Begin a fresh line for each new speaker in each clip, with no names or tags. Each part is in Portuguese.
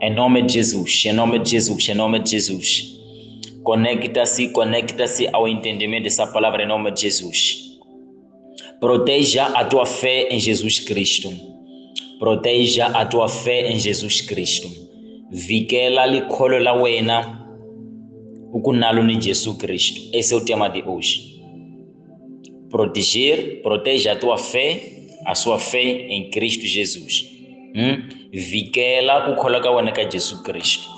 Em nome de Jesus, em nome de Jesus, em nome de Jesus. Conecta-se ao entendimento dessa palavra em nome de Jesus. Proteja a tua fé em Jesus Cristo. Proteja a tua fé em Jesus Cristo. Vikela likholo la wena ukunalo ni Jesus Cristo. Esse é o tema de hoje. Proteja a tua fé, a sua fé em Cristo Jesus. Vikela kukholo ka wena ka Jesus Cristo.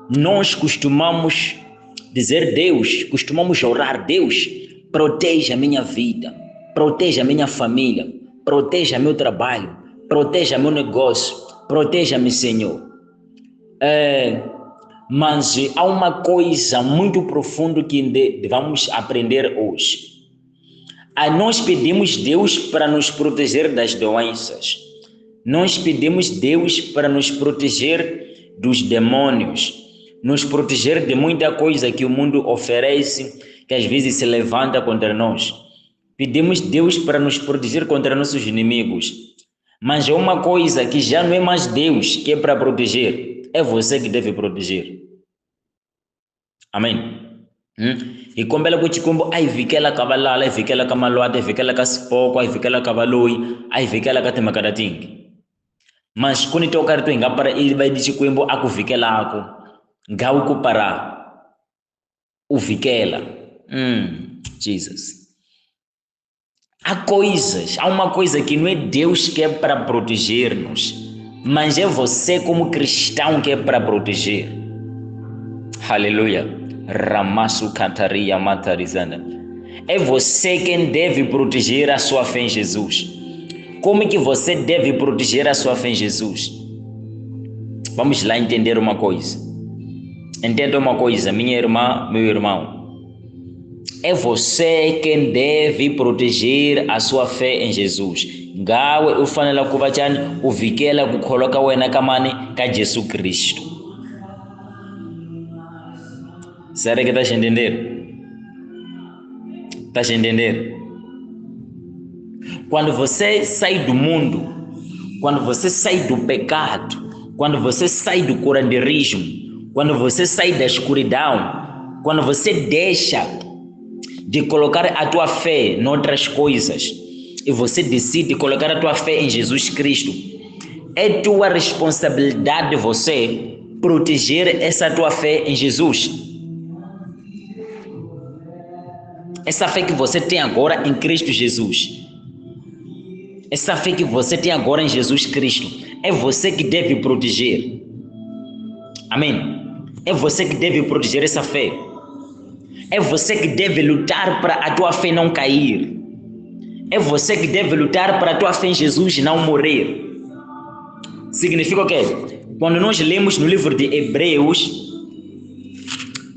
Nós costumamos dizer costumamos orar, Deus, proteja a minha vida, proteja a minha família, proteja meu trabalho, proteja meu negócio, proteja-me, Senhor. Mas há uma coisa muito profunda que vamos aprender hoje. Nós pedimos Deus para nos proteger das doenças. Nós pedimos Deus para nos proteger dos demônios, nos proteger de muita coisa que o mundo oferece, que às vezes se levanta contra nós. Pedimos Deus para nos proteger contra nossos inimigos. Mas é uma coisa que já não é mais Deus que é para proteger, é você que deve proteger. Amém? E como ela kuchikumbo ai vikela kabalala, ai vikela kamalwate, ai vikela kaspoko, ai vikela kabaloi, ai vikela katemakadatingi. Mas quando tocar tu enga para ele vai dizer que akuvikela ako ngau kupara uvikela. Jesus. Há uma coisa que não é Deus que é para proteger-nos, mas é você como cristão que é para proteger. Aleluia. Ramasu cantaria matarizana. É você quem deve proteger a sua fé em Jesus. Como é que você deve proteger a sua fé em Jesus? Vamos lá entender uma coisa. Entenda uma coisa, minha irmã, meu irmão. É você quem deve proteger a sua fé em Jesus. Ngawe ufanele kubachani uvikela kukholoka wena kamani ka Jesus Cristo. Será que estás a entender? Estás a entender? Quando você sai do mundo, quando você sai do pecado, quando você sai do curanderismo, quando você sai da escuridão, quando você deixa de colocar a tua fé em outras coisas e você decide colocar a tua fé em Jesus Cristo, é tua responsabilidade de você proteger essa tua fé em Jesus. Essa fé que você tem agora em Cristo Jesus. Essa fé que você tem agora em Jesus Cristo, é você que deve proteger. Amém? É você que deve proteger essa fé. É você que deve lutar para a tua fé não cair. É você que deve lutar para a tua fé em Jesus não morrer. Significa o quê? Quando nós lemos no livro de Hebreus,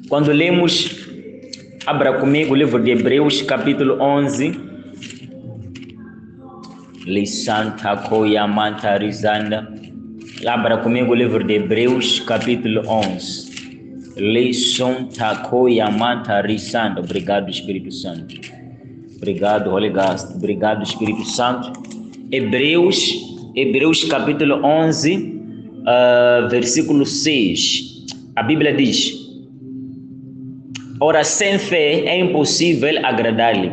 quando lemos, abra comigo o livro de Hebreus, capítulo 11. Lisanta Koyamantarizanda. Abra comigo o livro de Hebreus, capítulo 11. Lisanta Koyamantarizanda. Obrigado, Espírito Santo. Obrigado, Holy Ghost. Obrigado, Espírito Santo. Hebreus capítulo 11, versículo 6. A Bíblia diz: ora, sem fé é impossível agradar-lhe,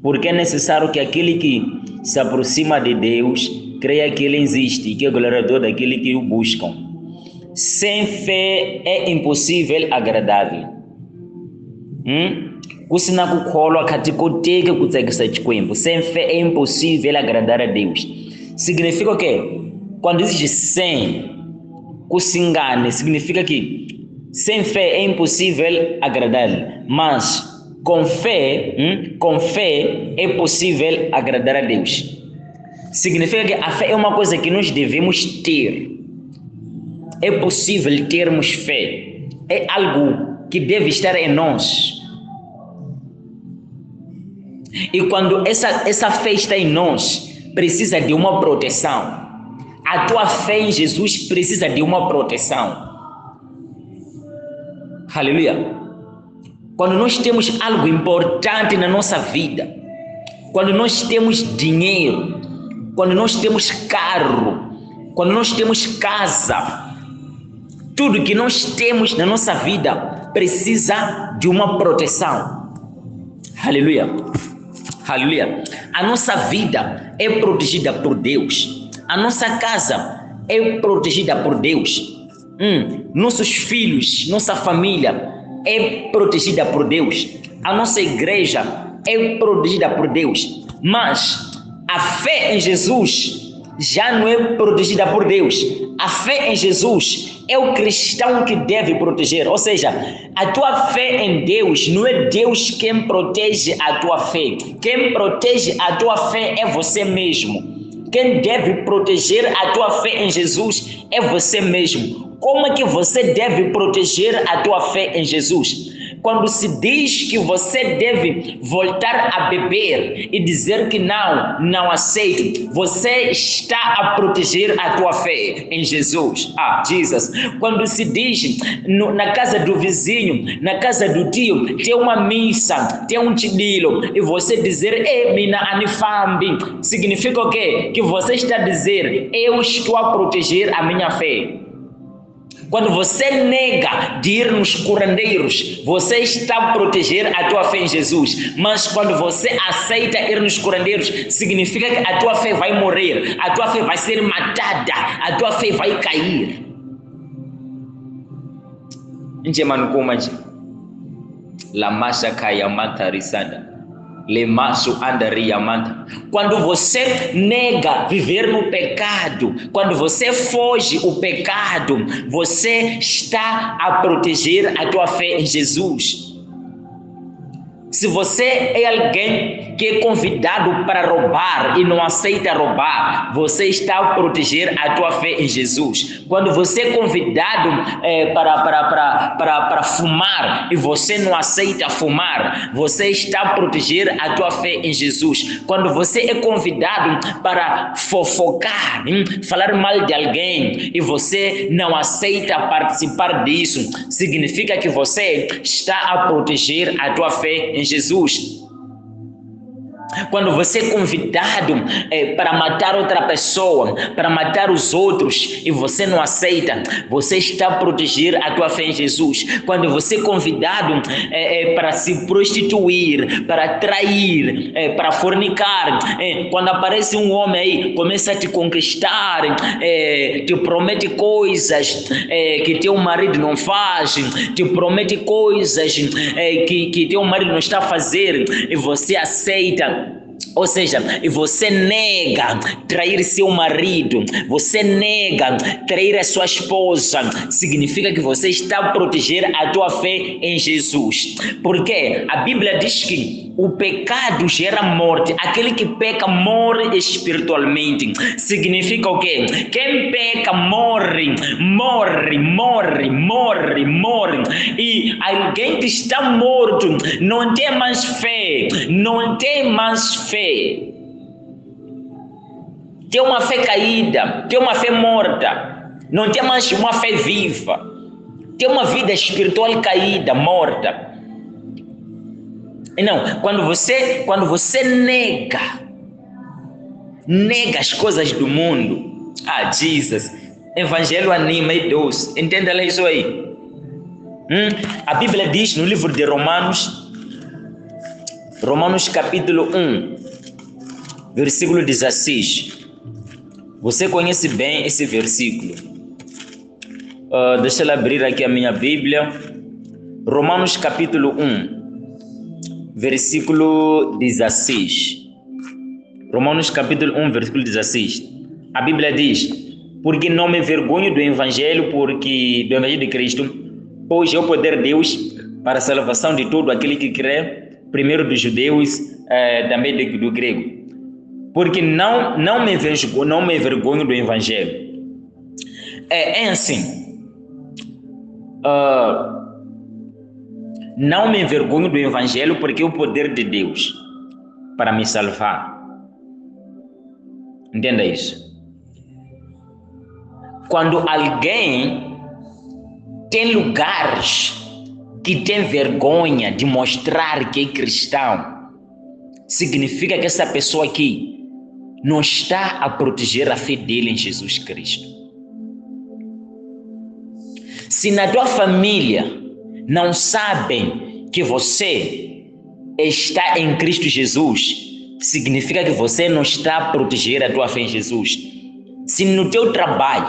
porque é necessário que aquele que se aproxima de Deus creia que Ele existe e que é gloriador daquele que o buscam. Sem fé é impossível agradar-lhe. Kusina kukholwa kati koteka kutsakisa chikwembu. Sem fé é impossível agradar a Deus. Significa o quê? Quando diz sem, kusingane, significa que sem fé é impossível agradar-lhe, mas com fé é possível agradar a Deus. Significa que a fé é uma coisa que nós devemos ter. É possível termos fé. É algo que deve estar em nós. E quando essa fé está em nós, precisa de uma proteção. A tua fé em Jesus precisa de uma proteção. Aleluia. Quando nós temos algo importante na nossa vida, quando nós temos dinheiro, quando nós temos carro, quando nós temos casa, tudo que nós temos na nossa vida precisa de uma proteção. Aleluia. Aleluia. A nossa vida é protegida por Deus. A nossa casa é protegida por Deus. Nossos filhos, nossa família é protegida por Deus. A nossa igreja é protegida por Deus. Mas a fé em Jesus já não é protegida por Deus. A fé em Jesus é o cristão que deve proteger. Ou seja, a tua fé em Deus não é Deus quem protege a tua fé. Quem protege a tua fé é você mesmo. Quem deve proteger a tua fé em Jesus é você mesmo. Como é que você deve proteger a tua fé em Jesus? Quando se diz que você deve voltar a beber e dizer que não aceito, você está a proteger a tua fé em Jesus. Jesus. Quando se diz na casa do vizinho, na casa do tio, tem uma missa, tem um tidilo, e você dizer, mina anifambi, significa o quê? Que você está a dizer, eu estou a proteger a minha fé. Quando você nega de ir nos curandeiros, você está a proteger a tua fé em Jesus. Mas quando você aceita ir nos curandeiros, significa que a tua fé vai morrer, a tua fé vai ser matada, a tua fé vai cair. Quando você nega viver no pecado, quando você foge o pecado, você está a proteger a tua fé em Jesus. Se você é alguém que é convidado para roubar e não aceita roubar, você está a proteger a tua fé em Jesus. Quando você é convidado para fumar e você não aceita fumar, você está a proteger a tua fé em Jesus. Quando você é convidado para fofocar, falar mal de alguém e você não aceita participar disso, significa que você está a proteger a tua fé em Jesus. Quando você é convidado para matar outra pessoa, para matar os outros, e você não aceita, você está a proteger a tua fé em Jesus. Quando você é convidado para se prostituir, para trair, para fornicar, quando aparece um homem aí, começa a te conquistar, te promete coisas que teu marido não faz, te promete coisas que teu marido não está a fazer, e você aceita. Ou seja, e você nega trair seu marido, você nega trair a sua esposa, significa que você está a proteger a tua fé em Jesus. Porque a Bíblia diz que o pecado gera morte. Aquele que peca morre espiritualmente. Significa o quê? Quem peca morre. E alguém que está morto não tem mais fé. Tem uma fé caída, tem uma fé morta, não tem mais uma fé viva, tem uma vida espiritual caída, morta. E não, quando você nega as coisas do mundo, Jesus, evangelho anima e doce, entenda lá isso aí. A Bíblia diz no livro de Romanos capítulo 1, versículo 16. Você conhece bem esse versículo. Deixa eu abrir aqui a minha Bíblia. Romanos capítulo 1, versículo 16. Romanos capítulo 1, versículo 16. A Bíblia diz: porque não me envergonho do Evangelho, do Evangelho de Cristo, pois é o poder de Deus para a salvação de todo aquele que crê, primeiro dos judeus, também do grego. Porque não me envergonho do Evangelho. É assim. Não me envergonho do Evangelho porque é o poder de Deus para me salvar. Entenda isso. Quando alguém tem lugares que tem vergonha de mostrar que é cristão, significa que essa pessoa aqui não está a proteger a fé dele em Jesus Cristo. Se na tua família não sabem que você está em Cristo Jesus, significa que você não está a proteger a tua fé em Jesus. Se no teu trabalho,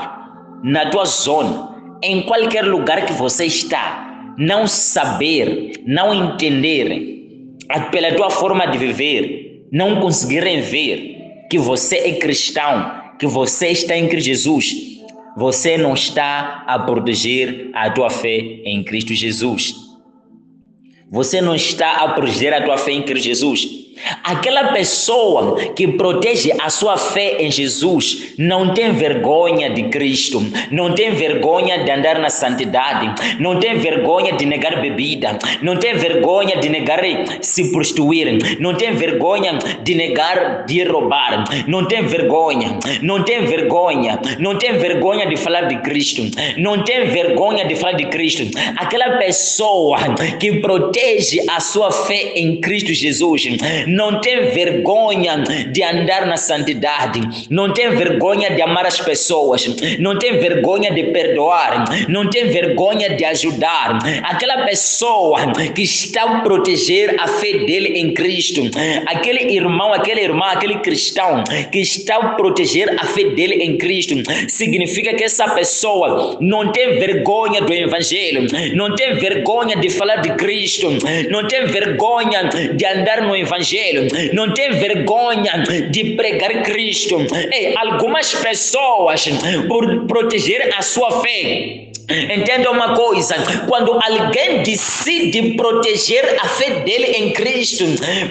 na tua zona, em qualquer lugar que você está, não saber, não entenderem, pela tua forma de viver, não conseguirem ver que você é cristão, que você está em Cristo Jesus, você não está a proteger a tua fé em Cristo Jesus. Você não está a proteger a tua fé em Cristo Jesus. Aquela pessoa que protege a sua fé em Jesus não tem vergonha de Cristo, não tem vergonha de andar na santidade, não tem vergonha de negar bebida, não tem vergonha de negar se prostituir, não tem vergonha de negar de roubar, não tem vergonha, não tem vergonha, não tem vergonha de falar de Cristo, não tem vergonha de falar de Cristo. Aquela pessoa que protege a sua fé em Cristo Jesus não tem vergonha de andar na santidade, não tem vergonha de amar as pessoas, não tem vergonha de perdoar, não tem vergonha de ajudar. Aquela pessoa que está a proteger a fé dele em Cristo, aquele irmão, aquela irmã, aquele cristão que está a proteger a fé dele em Cristo, significa que essa pessoa não tem vergonha do evangelho, não tem vergonha de falar de Cristo, não tem vergonha de andar no evangelho, não tem vergonha de pregar Cristo. Algumas pessoas, por proteger a sua fé, entenda uma coisa: quando alguém decide proteger a fé dele em Cristo,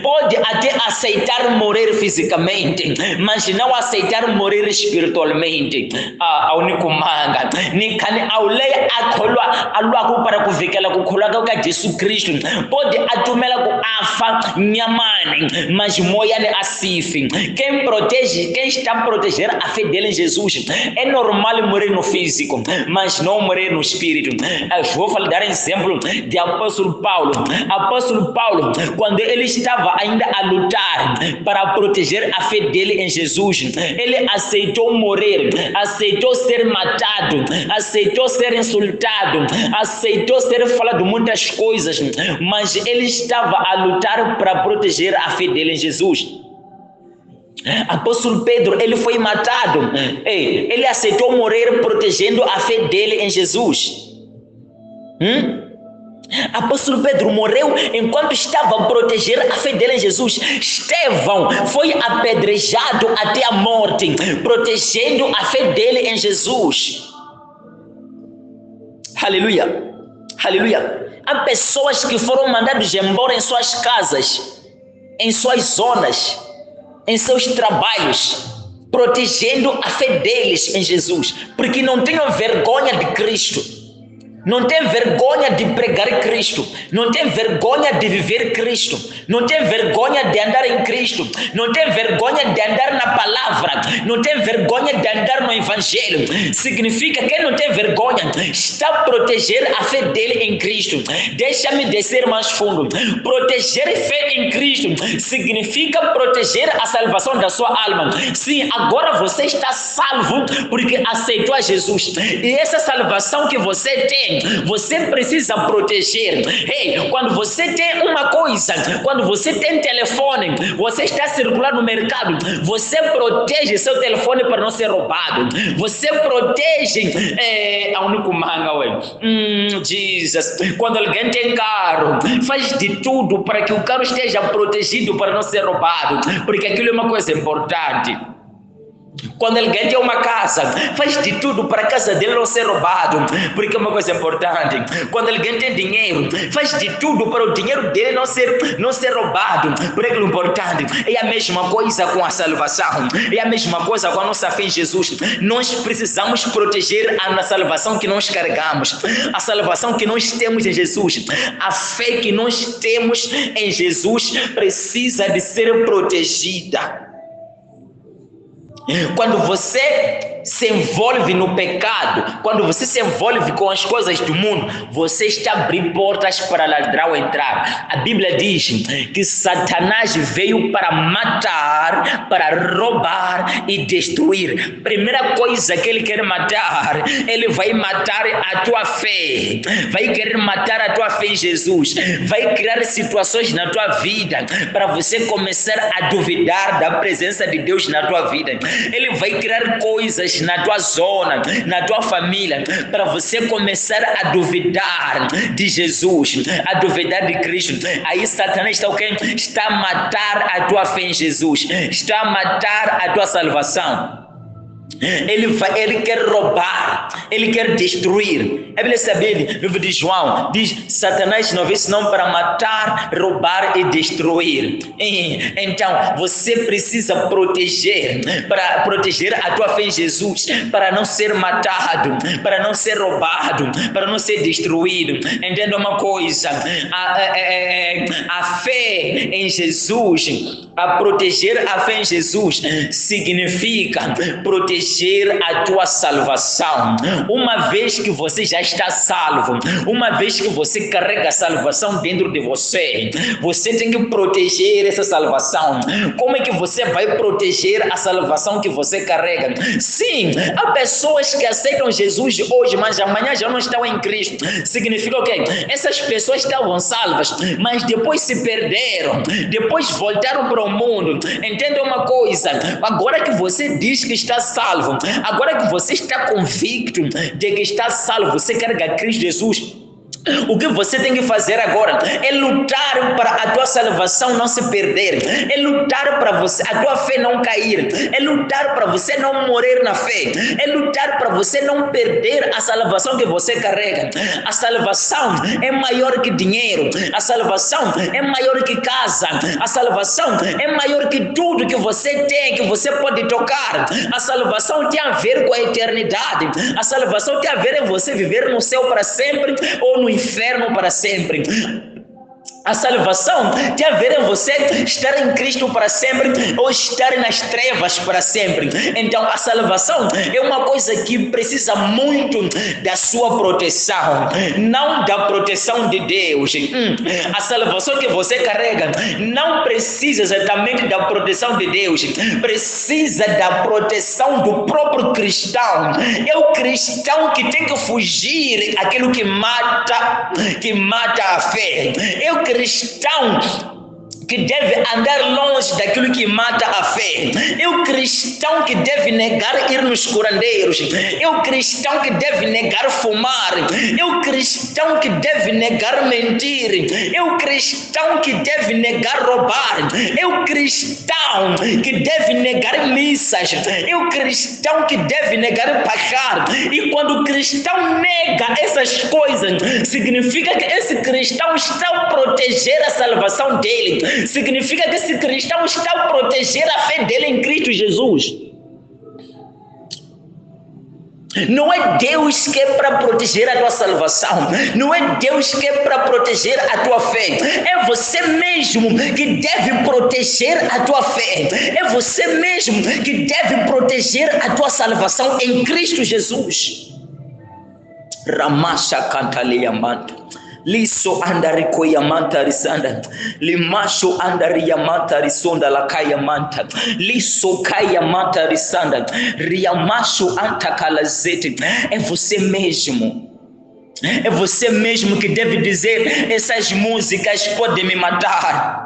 pode até aceitar morrer fisicamente, mas não aceitar morrer espiritualmente. A único manga ni kani aulei akholwa alwa para kuvikela kukholwa ka Jesus Cristo pode atumela ku afa nyamani, mas moyane asife. Quem protege, quem está a proteger a fé dele em Jesus, é normal morrer no físico, mas não morrer no espírito. Eu vou dar um exemplo de apóstolo Paulo. Apóstolo Paulo, quando ele estava ainda a lutar para proteger a fé dele em Jesus, ele aceitou morrer, aceitou ser matado, aceitou ser insultado, aceitou ser falado muitas coisas, mas ele estava a lutar para proteger a fé dele em Jesus. Apóstolo Pedro, ele foi matado, ele aceitou morrer protegendo a fé dele em Jesus. Apóstolo Pedro morreu enquanto estava a proteger a fé dele em Jesus. Estevão foi apedrejado até a morte, protegendo a fé dele em Jesus. Aleluia, aleluia. Há pessoas que foram mandadas embora em suas casas, em suas zonas, em seus trabalhos, protegendo a fé deles em Jesus, porque não tinham vergonha de Cristo, não tem vergonha de pregar Cristo, não tem vergonha de viver Cristo, não tem vergonha de andar em Cristo, não tem vergonha de andar na palavra, não tem vergonha de andar no evangelho. Significa que não tem vergonha, está a proteger a fé dele em Cristo. Deixa-me descer mais fundo. Proteger fé em Cristo significa proteger a salvação da sua alma. Sim, agora você está salvo porque aceitou a Jesus, e essa salvação que você tem, você precisa proteger. Quando você tem uma coisa, quando você tem telefone, você está circulando no mercado, você protege seu telefone para não ser roubado. Você protege a único manga, Jesus. Quando alguém tem carro, faz de tudo para que o carro esteja protegido para não ser roubado, porque aquilo é uma coisa importante. Quando alguém tem uma casa, faz de tudo para a casa dele não ser roubado, porque é uma coisa importante. Quando alguém tem dinheiro, faz de tudo para o dinheiro dele não ser roubado, porque é importante. É a mesma coisa com a salvação, é a mesma coisa com a nossa fé em Jesus. Nós precisamos proteger a salvação que nós carregamos, a salvação que nós temos em Jesus. A fé que nós temos em Jesus precisa de ser protegida. Quando você se envolve no pecado, quando você se envolve com as coisas do mundo, você está abrindo portas para ladrão entrar. A Bíblia diz que Satanás veio para matar, para roubar e destruir. Primeira coisa que ele quer matar, ele vai matar a tua fé, vai querer matar a tua fé em Jesus, vai criar situações na tua vida para você começar a duvidar da presença de Deus na tua vida. Ele vai criar coisas na tua zona, na tua família, para você começar a duvidar de Jesus, a duvidar de Cristo. Aí Satanás está o quê? Está a matar a tua fé em Jesus, está a matar a tua salvação. Ele quer roubar, ele quer destruir. A Bíblia sabe, no livro de João, diz: Satanás não veio senão para matar, roubar e destruir. Então, você precisa para proteger a tua fé em Jesus, para não ser matado, para não ser roubado, para não ser destruído. Entenda uma coisa: a fé em Jesus, a proteger a fé em Jesus, significa proteger a tua salvação. Uma vez que você já está salvo, uma vez que você carrega a salvação dentro de você, você tem que proteger essa salvação. Como é que você vai proteger a salvação que você carrega? Sim, há pessoas que aceitam Jesus hoje, mas amanhã já não estão em Cristo. Significa o quê? Essas pessoas estavam salvas, mas depois se perderam, depois voltaram para o mundo. Entenda uma coisa: agora que você diz que está salvo, agora que você está convicto de que está salvo, você carrega Cristo Jesus, o que você tem que fazer agora é lutar para a tua salvação não se perder, é lutar para a tua fé não cair, é lutar para você não morrer na fé, é lutar para você não perder a salvação que você carrega. A salvação é maior que dinheiro, a salvação é maior que casa, a salvação é maior que tudo que você tem, que você pode tocar. A salvação tem a ver com a eternidade, a salvação tem a ver em você viver no céu para sempre ou no inferno para sempre. A salvação tem a ver em você estar em Cristo para sempre ou estar nas trevas para sempre. Então a salvação é uma coisa que precisa muito da sua proteção, não da proteção de Deus. A salvação que você carrega não precisa exatamente da proteção de Deus, precisa da proteção do próprio cristão. É o cristão que tem que fugir aquilo que mata a fé. É o cristão que deve andar longe daquilo que mata a fé. É o cristão que deve negar ir nos curandeiros. É o cristão que deve negar fumar. É o cristão que deve negar mentir. É o cristão que deve negar roubar. É o cristão que deve negar missas. É o cristão que deve negar pagar. E quando o cristão nega essas coisas, significa que esse cristão está a proteger a salvação dele. Significa que esse cristão está a proteger a fé dele em Cristo Jesus. Não é Deus que é para proteger a tua salvação, não é Deus que é para proteger a tua fé, é você mesmo que deve proteger a tua fé, é você mesmo que deve proteger a tua salvação em Cristo Jesus. Ramasha cantalia manta. Liso andari koyamanta risanda, limasho andari yamanta risonda la kayamanta, liso kayamanta risanda, riamasho antakalazete. É você mesmo. É você mesmo que deve dizer: essas músicas podem me matar.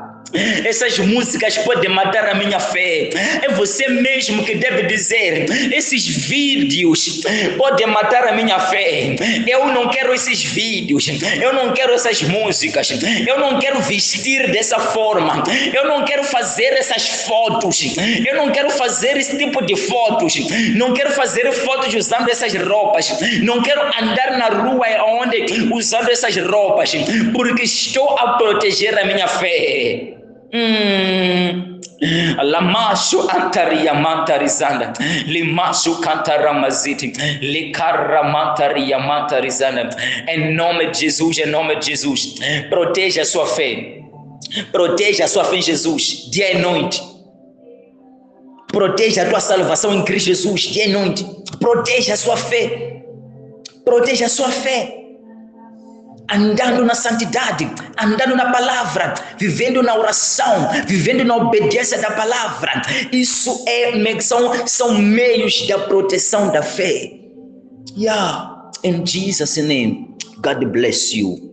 Essas músicas podem matar a minha fé. É você mesmo que deve dizer: esses vídeos podem matar a minha fé. Eu não quero esses vídeos, eu não quero essas músicas, eu não quero vestir dessa forma, eu não quero fazer essas fotos, eu não quero fazer esse tipo de fotos, não quero fazer fotos usando essas roupas, não quero andar na rua usando essas roupas, porque estou a proteger a minha fé. Lamashu antaria mantarizanda, limashu cantaramaziti, licaramantaria mantarizanda. Em nome de Jesus, em nome de Jesus, proteja a sua fé, proteja a sua fé em Jesus, dia e noite. Proteja a tua salvação em Cristo Jesus dia e noite. Proteja a sua fé. Proteja a sua fé. Andando na santidade, andando na palavra, vivendo na oração, vivendo na obediência da palavra. Isso são meios da proteção da fé. Yeah, in Jesus' name, God bless you.